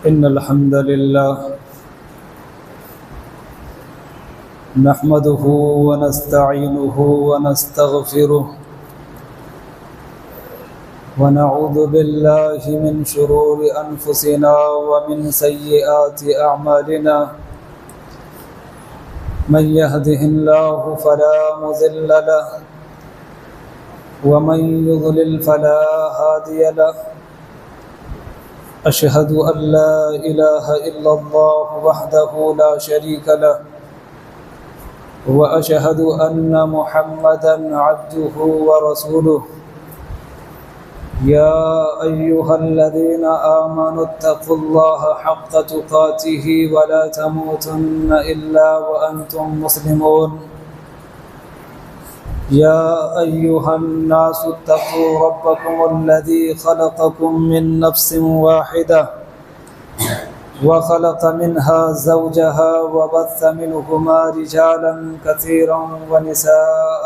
إن الحمد لله نحمده ونستعينه ونستغفره ونعوذ بالله من شرور أنفسنا ومن سيئات أعمالنا من يهده الله فلا مضل له ومن يضلل فلا هادي له أشهد أن لا إله إلا الله وحده لا شريك له وأشهد أن محمدًا عبده ورسوله يا أيها الذين آمنوا اتقوا الله حق تقاته ولا تموتن إلا وأنتم مسلمون يا أيها الناس اتقوا ربكم الذي خلقكم من نفس واحدة وخلق منها زوجها وبث منهما رجالا كثيرا ونساء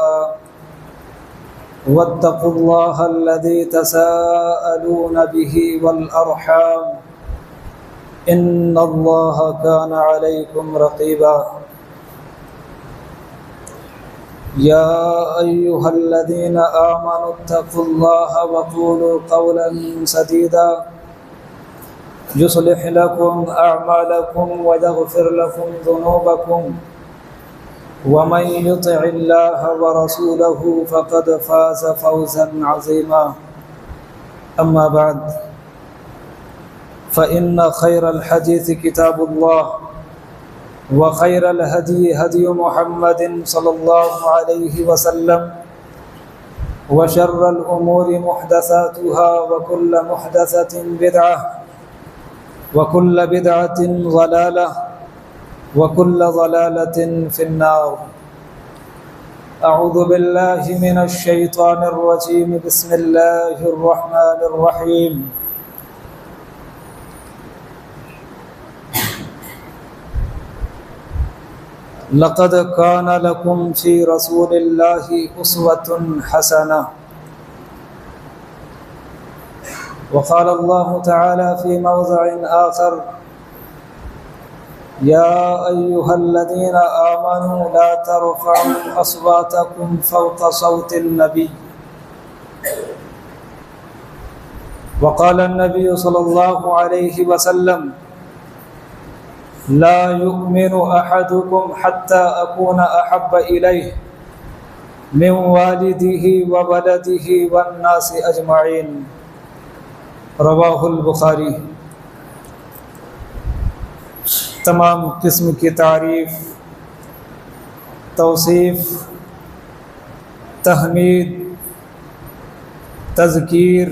واتقوا الله الذي تساءلون به والأرحام إن الله كان عليكم رقيبا يا أيها الذين آمنوا اتقوا الله وقولوا قولا سديدا يصلح لكم أعمالكم ويغفر لكم ذنوبكم ومن يطع الله ورسوله فقد فاز فوزا عظيما أما بعد فإن خير الحديث كتاب الله وخير الهدي هدي محمد صلى الله عليه وسلم وشر الأمور محدثاتها وكل محدثة بدعة وكل بدعة ضلالة وكل ضلالة في النار أعوذ بالله من الشيطان الرجيم بسم الله الرحمن الرحيم لقد كان لكم في رسول الله أسوة حسنة وقال الله تعالى في موضع آخر يا أيها الذين آمنوا لا ترفعوا أصواتكم فوق صوت النبي وقال النبي صلى الله عليه وسلم لا يؤمن أحدكم حتى أكون أحب إليه من والده وولده والناس أجمعين رواہ البخاری۔ تمام قسم کی تعریف، توصیف، تحمید، تذکیر،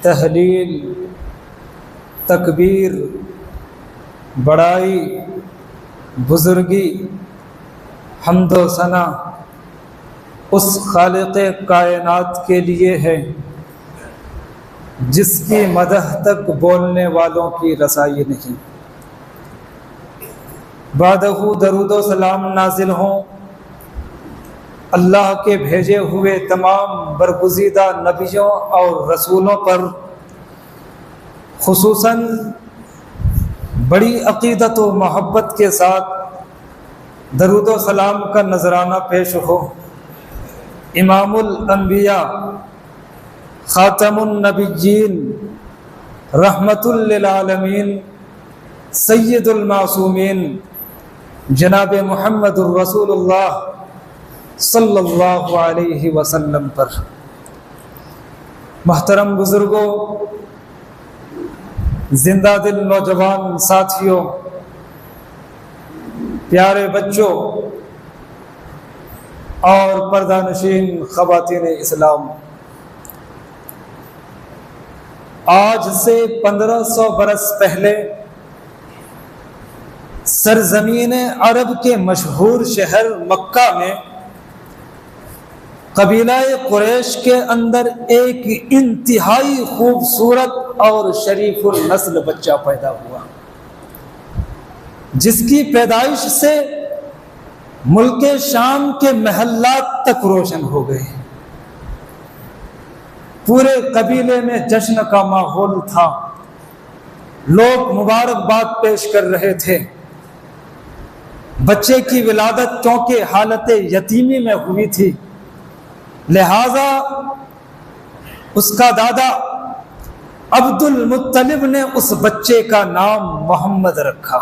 تحلیل، تکبیر، بڑائی، بزرگی، حمد و ثنا اس خالق کائنات کے لیے ہے جس کی مدح تک بولنے والوں کی رسائی نہیں۔ بعدہ درود و سلام نازل ہوں اللہ کے بھیجے ہوئے تمام برگزیدہ نبیوں اور رسولوں پر، خصوصاً بڑی عقیدت و محبت کے ساتھ درود و سلام کا نذرانہ پیش ہو امام الانبیاء، خاتم النبیین، رحمت للعالمین، سید المعصومین جناب محمد الرسول اللہ صلی اللہ علیہ وسلم پر۔ محترم بزرگوں، زندہ دل نوجوان ساتھیوں، پیارے بچوں اور پردہ نشین خواتین اسلام، آج سے 1500 برس پہلے سرزمین عرب کے مشہور شہر مکہ میں قبیلہ قریش کے اندر ایک انتہائی خوبصورت اور شریف النسل بچہ پیدا ہوا، جس کی پیدائش سے ملک شام کے محلات تک روشن ہو گئے۔ پورے قبیلے میں جشن کا ماحول تھا، لوگ مبارکباد پیش کر رہے تھے۔ بچے کی ولادت چونکہ حالت یتیمی میں ہوئی تھی، لہذا اس کا دادا عبد المطلب نے اس بچے کا نام محمد رکھا۔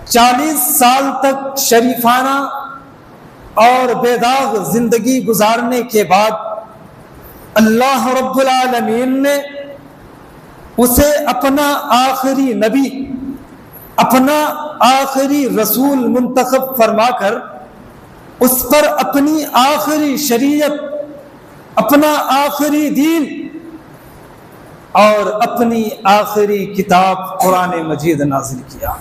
40 سال تک شریفانہ اور بے داغ زندگی گزارنے کے بعد اللہ رب العالمین نے اسے اپنا آخری نبی، اپنا آخری رسول منتخب فرما کر اس پر اپنی آخری شریعت، اپنا آخری دین اور اپنی آخری کتاب قرآن مجید نازل کیا۔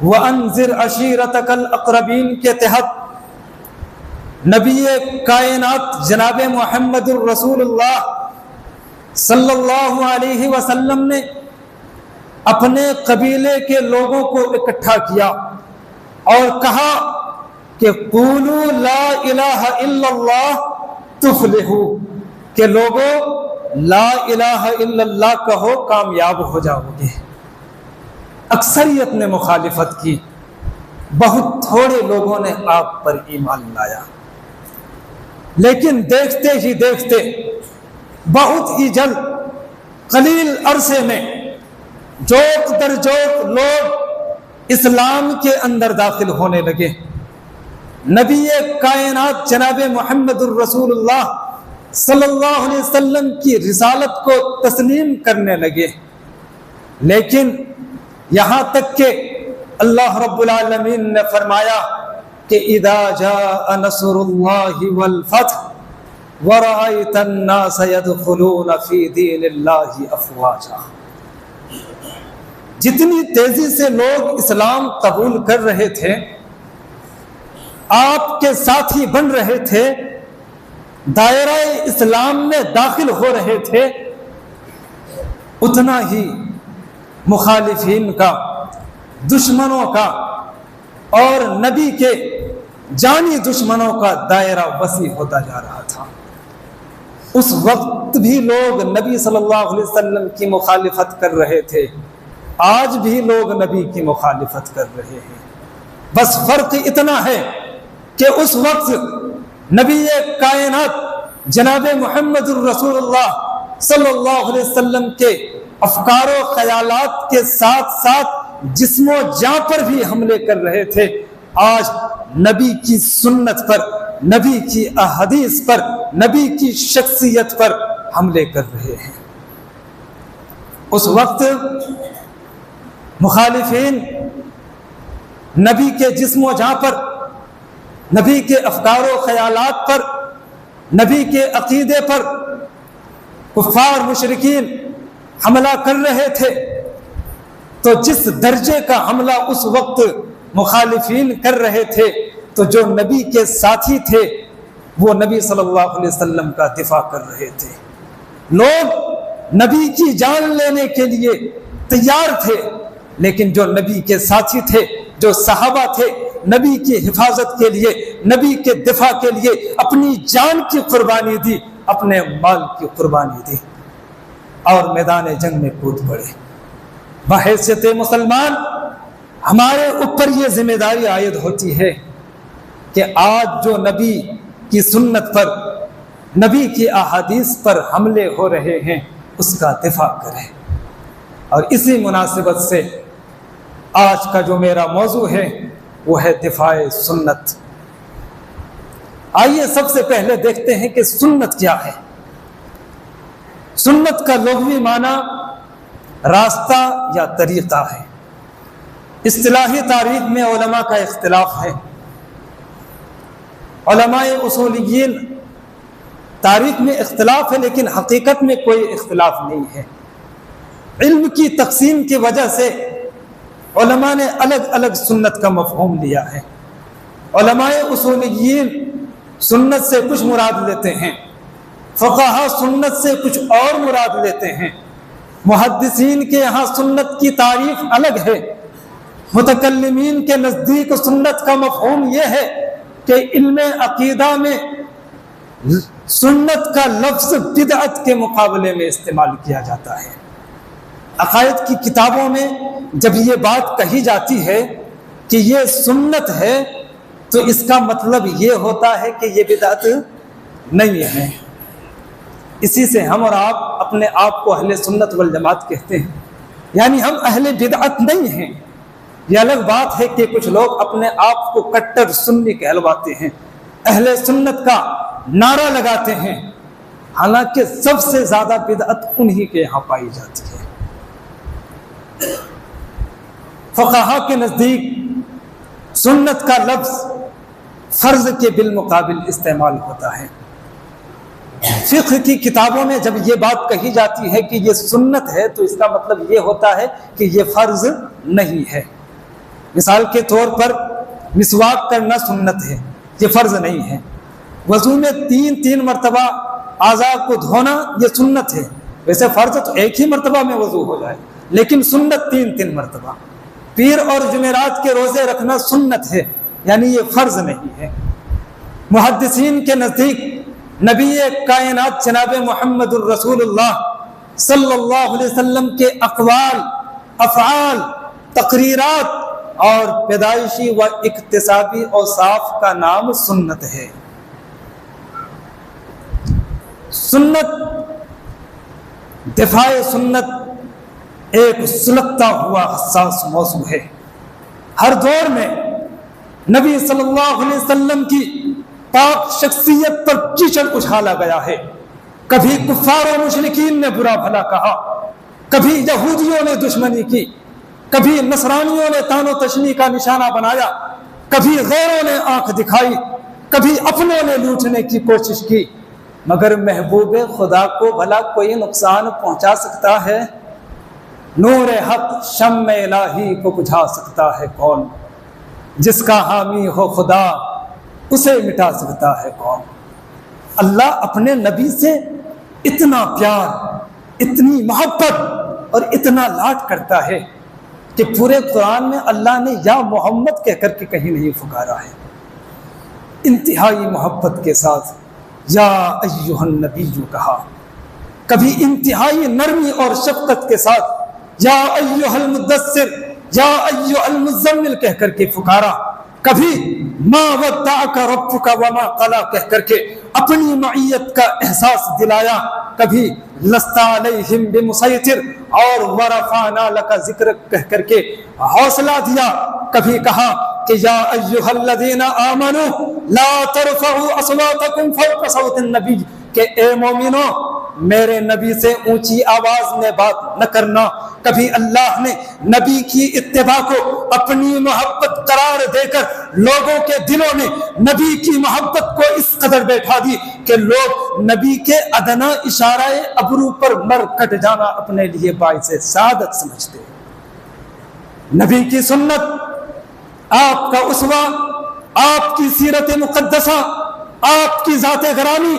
وَأَنذِرْ عَشِيرَتَكَ الْأَقْرَبِينَ کے تحت نبی کائنات جناب محمد الرسول اللہ صلی اللہ علیہ وسلم نے اپنے قبیلے کے لوگوں کو اکٹھا کیا اور کہا کہ قولوا لا الہ الا اللہ تفلحوا، کہ لوگوں لا الہ الا اللہ کہو کامیاب ہو جاؤ گے۔ اکثریت نے مخالفت کی، بہت تھوڑے لوگوں نے آپ پر ایمان لایا، لیکن دیکھتے ہی دیکھتے بہت ہی جلد قلیل عرصے میں جوک در جوک لوگ اسلام کے اندر داخل ہونے لگے، نبی کائنات جناب محمد الرسول اللہ صلی اللہ علیہ وسلم کی رسالت کو تسلیم کرنے لگے۔ لیکن یہاں تک کہ اللہ رب العالمین نے فرمایا کہ اذا جاء نصر اللہ والفتح ورأيت الناس يدخلون في دین اللہ افواجا، جتنی تیزی سے لوگ اسلام قبول کر رہے تھے، آپ کے ساتھی بن رہے تھے، دائرہ اسلام میں داخل ہو رہے تھے، اتنا ہی مخالفین کا، دشمنوں کا اور نبی کے جانی دشمنوں کا دائرہ وسیع ہوتا جا رہا تھا۔ اس وقت بھی لوگ نبی صلی اللہ علیہ وسلم کی مخالفت کر رہے تھے، آج بھی لوگ نبی کی مخالفت کر رہے ہیں، بس فرق اتنا ہے کہ اس وقت نبی کائنات جناب محمد الرسول اللہ صلی اللہ علیہ وسلم کے افکار و خیالات کے ساتھ ساتھ جسم و جاں پر بھی حملے کر رہے تھے، آج نبی کی سنت پر، نبی کی احادیث پر، نبی کی شخصیت پر حملے کر رہے ہیں۔ اس وقت مخالفین نبی کے جسم و جاں پر، نبی کے افکار و خیالات پر، نبی کے عقیدے پر کفار مشرکین حملہ کر رہے تھے، تو جس درجے کا حملہ اس وقت مخالفین کر رہے تھے، تو جو نبی کے ساتھی تھے وہ نبی صلی اللہ علیہ وسلم کا دفاع کر رہے تھے۔ لوگ نبی کی جان لینے کے لیے تیار تھے، لیکن جو نبی کے ساتھی تھے، جو صحابہ تھے، نبی کی حفاظت کے لیے، نبی کے دفاع کے لیے اپنی جان کی قربانی دی، اپنے مال کی قربانی دی اور میدان جنگ میں کود پڑے۔ بحیثیت مسلمان ہمارے اوپر یہ ذمہ داری عائد ہوتی ہے کہ آج جو نبی کی سنت پر، نبی کی احادیث پر حملے ہو رہے ہیں اس کا دفاع کریں۔ اور اسی مناسبت سے آج کا جو میرا موضوع ہے وہ ہے دفاع سنت۔ آئیے سب سے پہلے دیکھتے ہیں کہ سنت کیا ہے۔ سنت کا لغوی معنی راستہ یا طریقہ ہے۔ اصطلاحی تعریف میں علماء کا اختلاف ہے۔ علماء اصولیین تعریف میں اختلاف ہے، لیکن حقیقت میں کوئی اختلاف نہیں ہے۔ علم کی تقسیم کی وجہ سے علماء نے الگ الگ سنت کا مفہوم لیا ہے۔ علماء اصولیین سنت سے کچھ مراد لیتے ہیں، فقہا سنت سے کچھ اور مراد لیتے ہیں، محدثین کے یہاں سنت کی تعریف الگ ہے، متکلمین کے نزدیک سنت کا مفہوم یہ ہے کہ علم عقیدہ میں سنت کا لفظ بدعت کے مقابلے میں استعمال کیا جاتا ہے۔ عقائد کی کتابوں میں جب یہ بات کہی جاتی ہے کہ یہ سنت ہے تو اس کا مطلب یہ ہوتا ہے کہ یہ بدعت نہیں ہے۔ اسی سے ہم اور آپ اپنے آپ کو اہل سنت والجماعت کہتے ہیں، یعنی ہم اہل بدعت نہیں ہیں۔ یہ الگ بات ہے کہ کچھ لوگ اپنے آپ کو کٹر سنی کہلواتے ہیں، اہل سنت کا نعرہ لگاتے ہیں، حالانکہ سب سے زیادہ بدعت انہی کے یہاں پائی جاتی ہے۔ فقہا کے نزدیک سنت کا لفظ فرض کے بالمقابل استعمال ہوتا ہے۔ فقہ کی کتابوں میں جب یہ بات کہی جاتی ہے کہ یہ سنت ہے تو اس کا مطلب یہ ہوتا ہے کہ یہ فرض نہیں ہے۔ مثال کے طور پر مسواک کرنا سنت ہے، یہ فرض نہیں ہے۔ وضو میں تین مرتبہ اعضاء کو دھونا یہ سنت ہے، ویسے فرض تو ایک ہی مرتبہ میں وضو ہو جائے، لیکن سنت تین مرتبہ۔ پیر اور جمعرات کے روزے رکھنا سنت ہے، یعنی یہ فرض نہیں ہے۔ محدثین کے نزدیک نبی کائنات جناب محمد الرسول اللہ صلی اللہ علیہ وسلم کے اقوال، افعال، تقریرات اور پیدائشی و اکتسابی اوصاف کا نام سنت ہے۔ سنت، دفاع سنت ایک سلگتا ہوا حساس موضوع ہے۔ ہر دور میں نبی صلی اللہ علیہ وسلم کی پاک شخصیت پر کیچڑ اچھالا گیا ہے۔ کبھی کفار و مشرکین نے برا بھلا کہا، کبھی یہودیوں نے دشمنی کی، کبھی نصرانیوں نے تان و تشنی کا نشانہ بنایا، کبھی غیروں نے آنکھ دکھائی، کبھی اپنوں نے لوٹنے کی کوشش کی، مگر محبوب خدا کو بھلا کوئی نقصان پہنچا سکتا ہے؟ نور حق شمع الہی کو بجھا سکتا ہے کون؟ جس کا حامی ہو خدا اسے مٹا سکتا ہے کون؟ اللہ اپنے نبی سے اتنا پیار، اتنی محبت اور اتنا لاڈ کرتا ہے کہ پورے قرآن میں اللہ نے یا محمد کہہ کر کے کہیں نہیں پکارا ہے۔ انتہائی محبت کے ساتھ یا ایھا النبی کہا، کبھی انتہائی نرمی اور شفقت کے ساتھ یا ایھا المدثر، یا ایھا المزمل کہہ کر کے پکارا، کبھی ما ودعک ربک وما قلی کہہ کر کے اپنی معیت کا احساس دلایا، کبھی لست علیہم بمسیطر اور ورفعنا لک ذکرک کہہ کر کے حوصلہ دیا، کبھی کہا کہ یا ایھا الذین آمنوا لا ترفعوا اصواتکم فوق صوت النبی، کہ اے مومنو میرے نبی سے اونچی آواز میں بات نہ کرنا۔ کبھی اللہ نے نبی کی اتباع کو اپنی محبت قرار دے کر لوگوں کے دلوں میں نبی کی محبت کو اس قدر بیٹھا دی کہ لوگ نبی کے ادنا اشارہ ابرو پر مر کٹ جانا اپنے لیے باعث سعادت سمجھتے۔ نبی کی سنت، آپ کا اسوہ، آپ کی سیرت مقدسہ، آپ کی ذات گرامی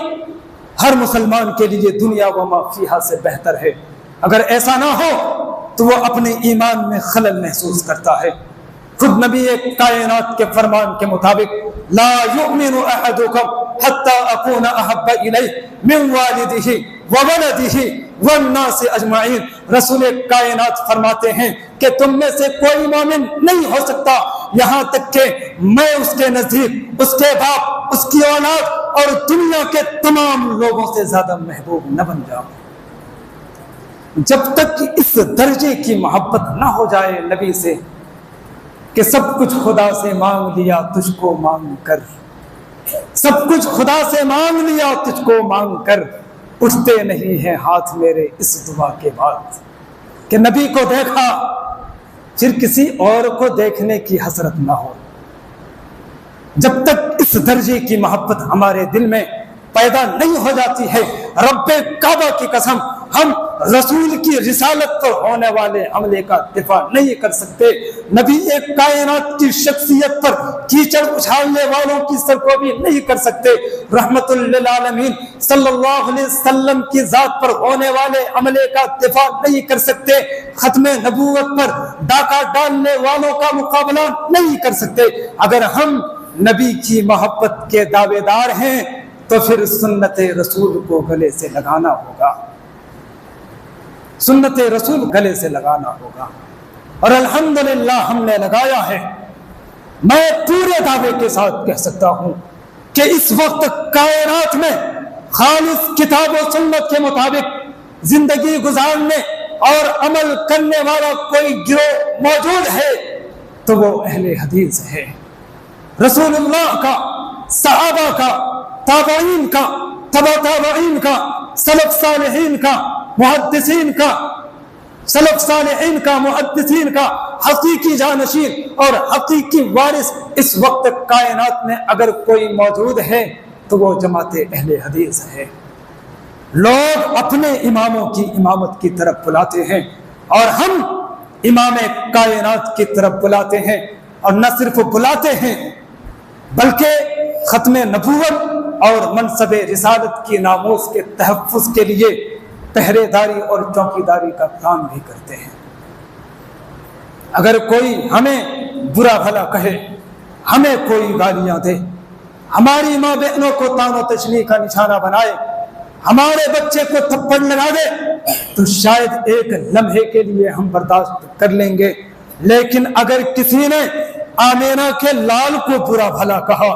ہر مسلمان کے لیے دنیا و ما فیہا سے بہتر ہے۔ اگر ایسا نہ ہو تو وہ اپنے ایمان میں خلل محسوس کرتا ہے۔ خود نبی کائنات کے فرمان کے مطابق لا یؤمن احدکم حتی اکون احب الیہ من والدہ وولدہ والناس اجمعین، رسول کائنات فرماتے ہیں کہ تم میں سے کوئی مومن نہیں ہو سکتا یہاں تک کہ میں اس کے نزدیک اس کے باپ، اس کی اولاد اور دنیا کے تمام لوگوں سے زیادہ محبوب نہ بن جاؤں۔ جب تک اس درجے کی محبت نہ ہو جائے نبی سے کہ سب کچھ خدا سے مانگ لیا تجھ کو مانگ کر، سب کچھ خدا سے مانگ لیا تجھ کو مانگ کر، اٹھتے نہیں ہیں ہاتھ میرے اس دعا کے بعد کہ نبی کو دیکھا پھر کسی اور کو دیکھنے کی حسرت نہ ہو۔ جب تک اس درجے کی محبت ہمارے دل میں پیدا نہیں ہو جاتی ہے، رب کعبہ کی قسم ہم رسول کی رسالت پر ہونے والے حملے کا دفاع نہیں کر سکتے۔ نبی ایک کائنات کی شخصیت پر کیچڑ اچھالنے والوں کی سرکوبی نہیں کر سکتے۔ رحمت للعالمین صلی اللہ علیہ وسلم کی ذات پر ہونے والے حملے کا دفاع نہیں کر سکتے۔ ختم نبوت پر ڈاکہ ڈالنے والوں کا مقابلہ نہیں کر سکتے۔ اگر ہم نبی کی محبت کے دعوے دار ہیں تو پھر سنت رسول کو گلے سے لگانا ہوگا، سنت رسول گلے سے لگانا ہوگا۔ اور الحمدللہ ہم نے لگایا ہے۔ میں پورے دعوے کے ساتھ کہہ سکتا ہوں کہ اس وقت کائنات میں خالص کتاب و سنت کے مطابق زندگی گزارنے اور عمل کرنے والا کوئی گروہ موجود ہے تو وہ اہل حدیث ہے۔ رسول اللہ کا، صحابہ کا، تابعین کا، تبع تابعین کا، سلف صالحین کا، محدثین کا، سلف صالحین کا، محدثین کا حقیقی جانشین اور حقیقی وارث اس وقت کائنات میں اگر کوئی موجود ہے تو وہ جماعت اہل حدیث ہے۔ لوگ اپنے اماموں کی امامت کی طرف بلاتے ہیں اور ہم امام کائنات کی طرف بلاتے ہیں، اور نہ صرف بلاتے ہیں بلکہ ختم نبوت اور منصب رسالت کی ناموس کے تحفظ کے لیے پہرے داری اور چوکی داری کا کام بھی کرتے ہیں۔ اگر کوئی ہمیں برا بھلا کہے، ہمیں کوئی گالیاں دے، ہماری ماں بہنوں کو طعن و تشنیع کا نشانہ بنائے، ہمارے بچے کو تھپڑ لگا دے، تو شاید ایک لمحے کے لیے ہم برداشت کر لیں گے، لیکن اگر کسی نے آمینہ کے لال کو برا بھلا کہا،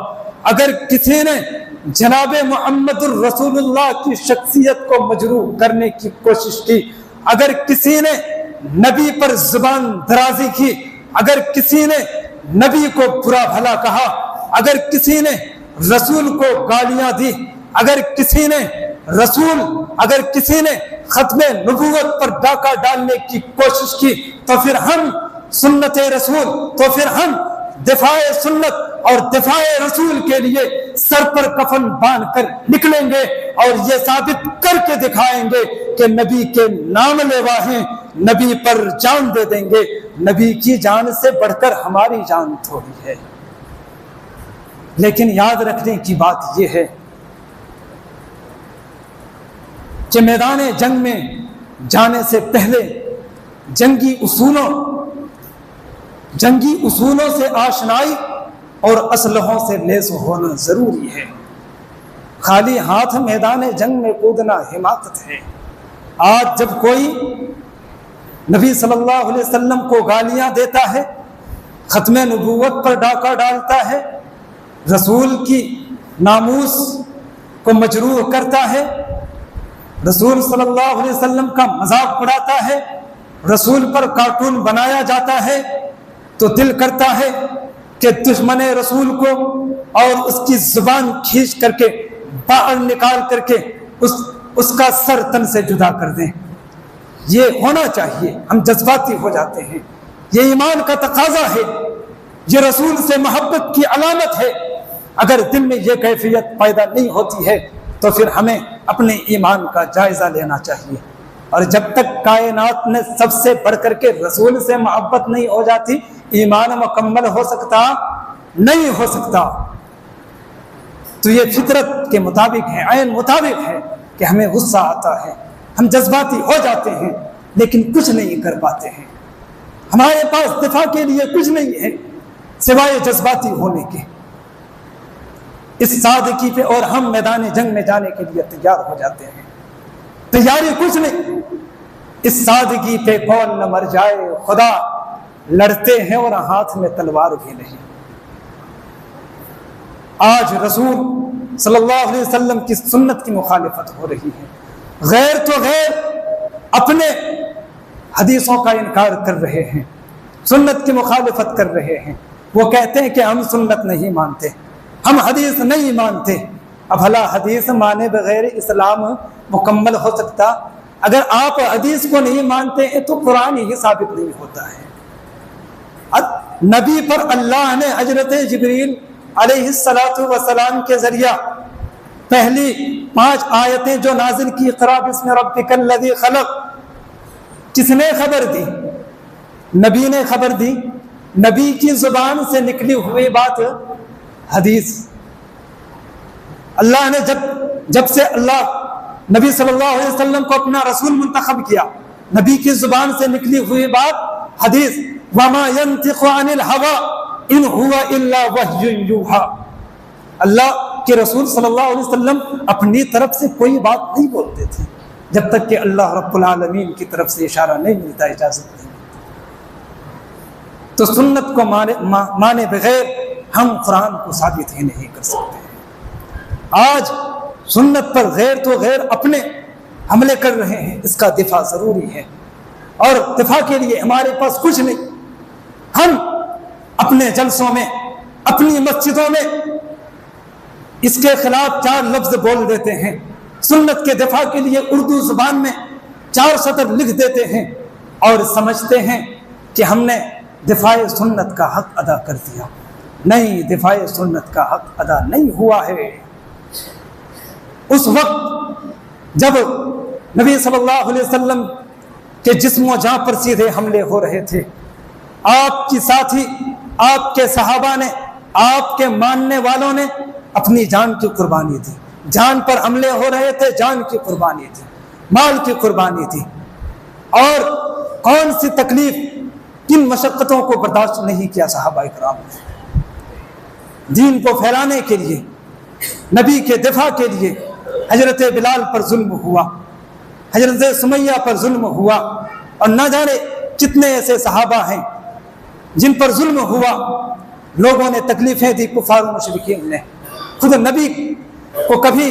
اگر کسی نے جناب محمد الرسول اللہ کی شخصیت کو مجروح کرنے کی کوشش کی، اگر کسی نے نبی پر زبان درازی کی، اگر کسی نے نبی کو برا بھلا کہا، اگر کسی نے رسول کو گالیاں دی، اگر کسی نے ختم نبوت پر ڈاکہ ڈالنے کی کوشش کی، تو پھر ہم سنت رسول، تو پھر ہم دفاع سنت اور دفاع رسول کے لیے سر پر کفن باندھ کر نکلیں گے اور یہ ثابت کر کے دکھائیں گے کہ نبی کے نام لیوا ہیں، نبی پر جان دے دیں گے۔ نبی کی جان سے بڑھ کر ہماری جان تھوڑی ہے۔ لیکن یاد رکھنے کی بات یہ ہے کہ میدان جنگ میں جانے سے پہلے جنگی اصولوں سے آشنائی اور اسلحوں سے لیس ہونا ضروری ہے۔ خالی ہاتھ میدان جنگ میں کودنا حماقت ہے۔ آج جب کوئی نبی صلی اللہ علیہ وسلم کو گالیاں دیتا ہے، ختم نبوت پر ڈاکہ ڈالتا ہے، رسول کی ناموس کو مجروح کرتا ہے، رسول صلی اللہ علیہ وسلم کا مذاق اڑاتا ہے، رسول پر کارٹون بنایا جاتا ہے، تو دل کرتا ہے کہ دشمن رسول کو اور اس کی زبان کھینچ کر کے باہر نکال کر کے اس کا سر تن سے جدا کر دیں۔ یہ ہونا چاہیے۔ ہم جذباتی ہو جاتے ہیں، یہ ایمان کا تقاضا ہے، یہ رسول سے محبت کی علامت ہے۔ اگر دل میں یہ کیفیت پیدا نہیں ہوتی ہے تو پھر ہمیں اپنے ایمان کا جائزہ لینا چاہیے۔ اور جب تک کائنات میں سب سے بڑھ کر کے رسول سے محبت نہیں ہو جاتی، ایمان مکمل ہو سکتا نہیں ہو سکتا۔ تو یہ فطرت کے مطابق ہے، عین مطابق ہے کہ ہمیں غصہ آتا ہے، ہم جذباتی ہو جاتے ہیں، لیکن کچھ نہیں کر پاتے ہیں۔ ہمارے پاس دفاع کے لیے کچھ نہیں ہے سوائے جذباتی ہونے کے۔ اس سادگی پہ اور ہم میدان جنگ میں جانے کے لیے تیار ہو جاتے ہیں۔ تیاری کچھ نہیں، اس سادگی پہ کون نہ مر جائے، خدا لڑتے ہیں اور ہاتھ میں تلوار بھی نہیں۔ آج رسول صلی اللہ علیہ وسلم کی سنت کی مخالفت ہو رہی ہے، غیر تو غیر اپنے حدیثوں کا انکار کر رہے ہیں، سنت کی مخالفت کر رہے ہیں۔ وہ کہتے ہیں کہ ہم سنت نہیں مانتے، ہم حدیث نہیں مانتے۔ اب بھلا حدیث مانے بغیر اسلام مکمل ہو سکتا؟ اگر آپ حدیث کو نہیں مانتے ہیں تو قرآن ہی ثابت نہیں ہوتا ہے۔ نبی پر اللہ نے حضرت جبریل علیہ السلام کے ذریعہ پہلی 5 آیتیں جو نازل کی، اقرأ باسم ربک الذی خلق، کس نے خبر دی؟ نبی نے خبر دی۔ نبی کی زبان سے نکلی ہوئی بات حدیث۔ اللہ نے جب سے اللہ نبی صلی اللہ علیہ وسلم کو اپنا رسول منتخب کیا، نبی کی زبان سے نکلی ہوئی بات حدیث۔ وما ينطق عن الهوى ان هو الا وحی یوحى، اللہ کہ رسول صلی اللہ علیہ وسلم اپنی طرف سے کوئی بات نہیں بولتے تھے جب تک کہ اللہ رب العالمین کی طرف سے اشارہ نہیں ملتا، اجازت نہیں ملتی۔ تو سنت کو مانے بغیر ہم قرآن کو ثابت ہی نہیں کر سکتے ہیں۔ آج سنت پر غیر تو غیر اپنے حملے کر رہے ہیں، اس کا دفاع ضروری ہے، اور دفاع کے لیے ہمارے پاس کچھ نہیں۔ ہم اپنے جلسوں میں، اپنی مسجدوں میں اس کے خلاف 4 لفظ بول دیتے ہیں، سنت کے دفاع کے لیے اردو زبان میں 4 سطر لکھ دیتے ہیں اور سمجھتے ہیں کہ ہم نے دفاع سنت کا حق ادا کر دیا۔ نہیں، دفاع سنت کا حق ادا نہیں ہوا ہے۔ اس وقت جب نبی صلی اللہ علیہ وسلم کے جسم و جاں پر سیدھے حملے ہو رہے تھے، آپ کی ساتھی، آپ کے صحابہ نے، آپ کے ماننے والوں نے اپنی جان کی قربانی دی۔ جان پر حملے ہو رہے تھے، جان کی قربانی تھی، مال کی قربانی تھی، اور کون سی تکلیف، کن مشقتوں کو برداشت نہیں کیا صحابہ کرام نے۔ دین کو پھیلانے کے لیے، نبی کے دفاع کے لیے حضرت بلال پر ظلم ہوا، حضرت سمیہ پر ظلم ہوا، اور نہ جانے کتنے ایسے صحابہ ہیں جن پر ظلم ہوا، لوگوں نے تکلیفیں دی، کفار و مشرکین نے۔ خود نبی کو کبھی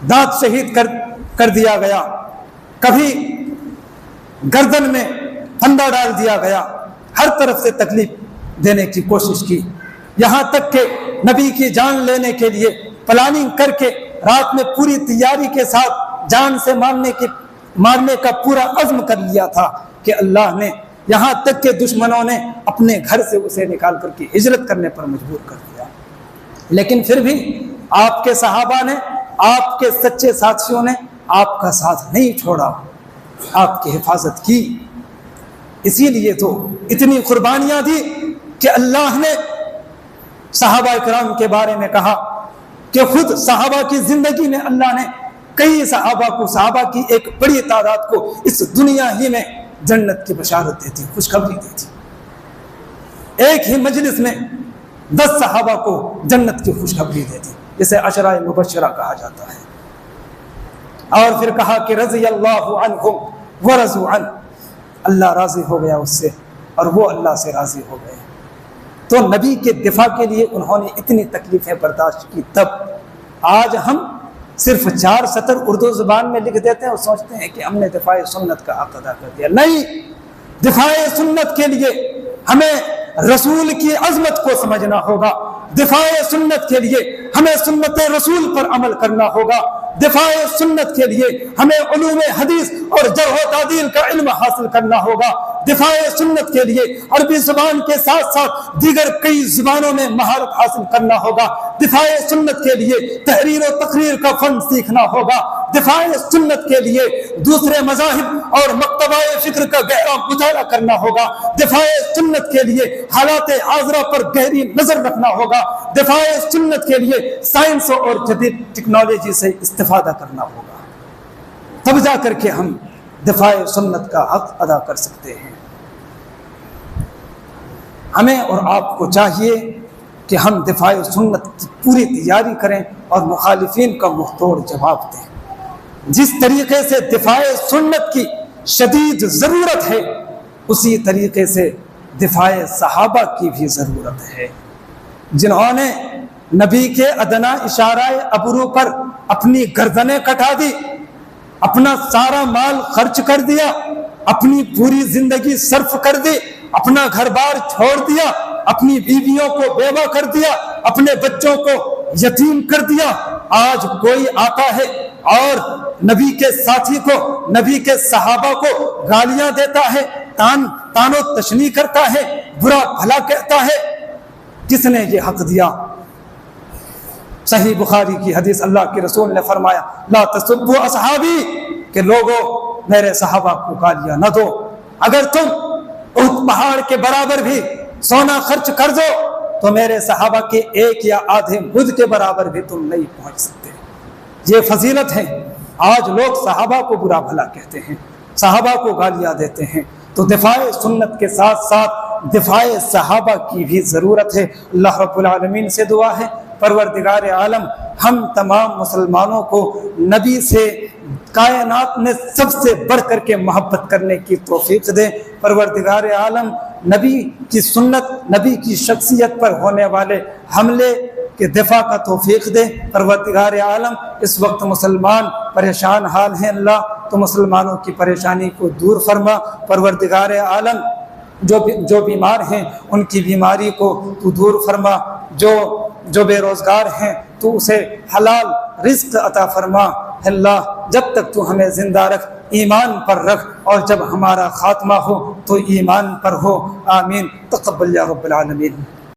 دانت شہید کر دیا گیا، کبھی گردن میں پھندا ڈال دیا گیا، ہر طرف سے تکلیف دینے کی کوشش کی، یہاں تک کہ نبی کی جان لینے کے لیے پلاننگ کر کے رات میں پوری تیاری کے ساتھ جان سے مارنے کا پورا عزم کر لیا تھا کہ اللہ نے، یہاں تک کہ دشمنوں نے اپنے گھر سے اسے نکال کر کے ہجرت کرنے پر مجبور کر دیا، لیکن پھر بھی آپ کے صحابہ نے، آپ کے سچے ساتھیوں نے آپ کا ساتھ نہیں چھوڑا، آپ کی حفاظت کی۔ اسی لیے تو اتنی قربانیاں دی کہ اللہ نے صحابہ کرام کے بارے میں کہا کہ خود صحابہ کی زندگی میں اللہ نے کئی صحابہ کی ایک بڑی تعداد کو اس دنیا ہی میں جنت کی بشارت دیتی، خوشخبری دیتی۔ ایک ہی مجلس میں 10 صحابہ کو جنت کی خوشخبری دیتی، جسے عشرہ مبشرہ کہا جاتا ہے۔ اور پھر کہا کہ رضی اللہ عنہم ورضوا عنہ، اللہ راضی ہو گیا اس سے اور وہ اللہ سے راضی ہو گئے۔ تو نبی کے دفاع کے لیے انہوں نے اتنی تکلیفیں برداشت کی۔ تب آج ہم صرف 4 سطر اردو زبان میں لکھ دیتے ہیں اور سوچتے ہیں کہ ہم نے دفاع سنت کا حق ادا کر دیا۔ نہیں، دفاع سنت کے لیے ہمیں رسول کی عظمت کو سمجھنا ہوگا، دفاع سنت کے لیے ہمیں سنت رسول پر عمل کرنا ہوگا، دفاع سنت کے لیے ہمیں علوم حدیث اور جرح و تعدیل کا علم حاصل کرنا ہوگا، دفاع سنت کے لیے عربی زبان کے ساتھ ساتھ دیگر کئی زبانوں میں مہارت حاصل کرنا ہوگا، دفاع سنت کے لیے تحریر و تقریر کا فن سیکھنا ہوگا، دفاع سنت کے لیے دوسرے مذاہب اور مکتبہ فکر کا گہرا مطالعہ کرنا ہوگا، دفاع سنت کے لیے حالات حاضرہ پر گہری نظر رکھنا ہوگا، دفاع سنت کے لیے سائنس اور جدید ٹیکنالوجی سے استفادہ کرنا ہوگا، تب جا کر کے ہم دفاع سنت کا حق ادا کر سکتے ہیں۔ ہمیں اور آپ کو چاہیے کہ ہم دفاع سنت کی پوری تیاری کریں اور مخالفین کا منہ توڑ جواب دیں۔ جس طریقے سے دفاع سنت کی شدید ضرورت ہے، اسی طریقے سے دفاع صحابہ کی بھی ضرورت ہے، جنہوں نے نبی کے ادنا اشارہ ابرو پر اپنی گردنیں کٹا دی، اپنا سارا مال خرچ کر دیا، اپنی پوری زندگی صرف کر دی، اپنا گھر بار چھوڑ دیا، اپنی بیویوں کو بیوہ کر دیا، اپنے بچوں کو یتیم کر دیا۔ آج کوئی آتا ہے اور نبی کے ساتھی کو، نبی کے صحابہ کو گالیاں دیتا ہے، تان و تشنیع کرتا ہے، برا بھلا کہتا ہے۔ کس نے یہ حق دیا؟ صحیح بخاری کی حدیث، اللہ کے رسول نے فرمایا لا تسبوا اصحابی، کہ لوگوں میرے صحابہ کو گالیاں نہ دو۔ اگر تم احد پہاڑ کے برابر بھی سونا خرچ کر دو تو میرے صحابہ کے 1 یا آدھے مد کے برابر بھی تم نہیں پہنچ سکتے۔ یہ فضیلت ہے۔ آج لوگ صحابہ کو برا بھلا کہتے ہیں، صحابہ کو گالیاں دیتے ہیں، تو دفاع سنت کے ساتھ ساتھ دفاع صحابہ کی بھی ضرورت ہے۔ اللہ رب العالمین سے دعا ہے پروردگار عالم ہم تمام مسلمانوں کو نبی سے کائنات میں سب سے بڑھ کر کے محبت کرنے کی توفیق دے۔ پروردگار عالم نبی کی سنت، نبی کی شخصیت پر ہونے والے حملے کے دفاع کا توفیق دے۔ پروردگار عالم اس وقت مسلمان پریشان حال ہیں، اللہ تو مسلمانوں کی پریشانی کو دور فرما۔ پروردگار عالم جو بیمار ہیں ان کی بیماری کو تو دور فرما، جو بے روزگار ہیں تو اسے حلال رزق عطا فرما۔ اللہ جب تک تو ہمیں زندہ رکھ، ایمان پر رکھ، اور جب ہمارا خاتمہ ہو تو ایمان پر ہو۔ آمین۔ تقبل یا رب العالمین۔